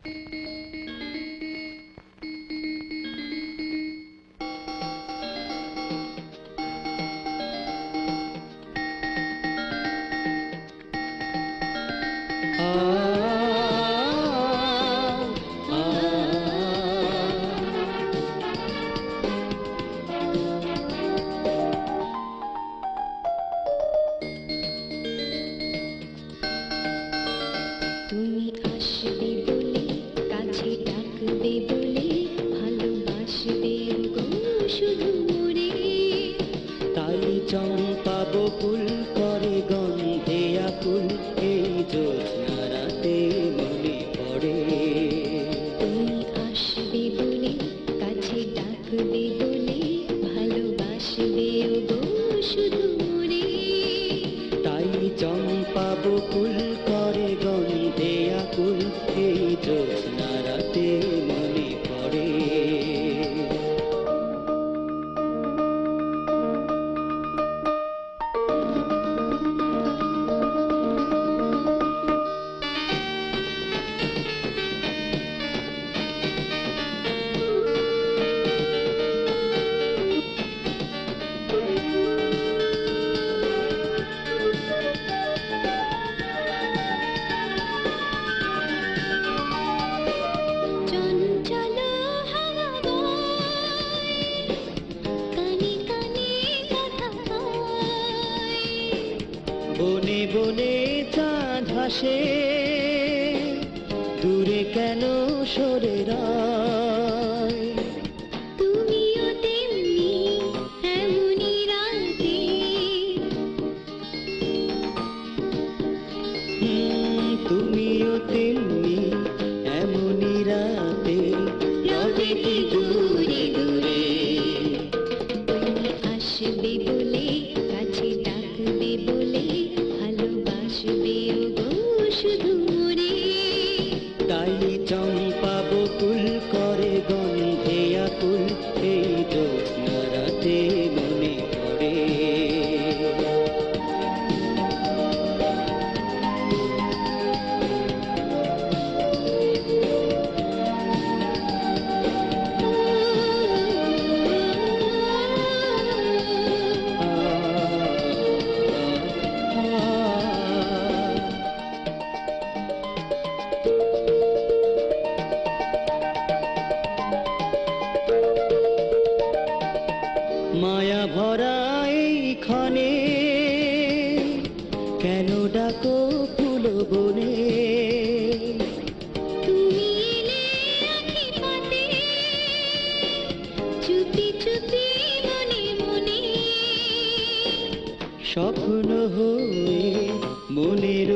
তুমি আসবে বলে, কাছে ডাকবে বলে, ভালোবাসবে গো শুধু মোরে। তাই চম্পা বকুল করে গন্ধে আকুল, এই জ্যোৎস্না রাতে মনে পড়ে। তুমি আসবে বলে, কাছে ডাকবে বলে, ভালোবাসবে গো শুধু মোরে। তাই চম্পা বকুল করে গন্ধে আকুল, এই জ্যোৎস্না রাতে মনে পড়ে। চঞ্চল হাওয়া বয়, কানে কানে কথা কয়। বনে বনে চাঁদ হাসে, দূরে কেন সরে রয়। তুমিও তেমনি এমনি রাতে, তুমিও তেমনি এমনি রাতে, রবে কি দূরে দূরে। তুমি আসবে বলে, কাছে ডাকবে বলে, ভালোবাসবে গো শুধু মোরে। তাই চম্পা বকুল করে গন্ধে আকুল, এই জ্যোৎস্না রাতে মনে পড়ে। মায়া ভরা এই ক্ষণে কেন ডাকো ফুল বনে। তুমি এলে আঁখি পাতে, চুপি চুপি মনে মনে। স্বপ্ন হয়ে মনের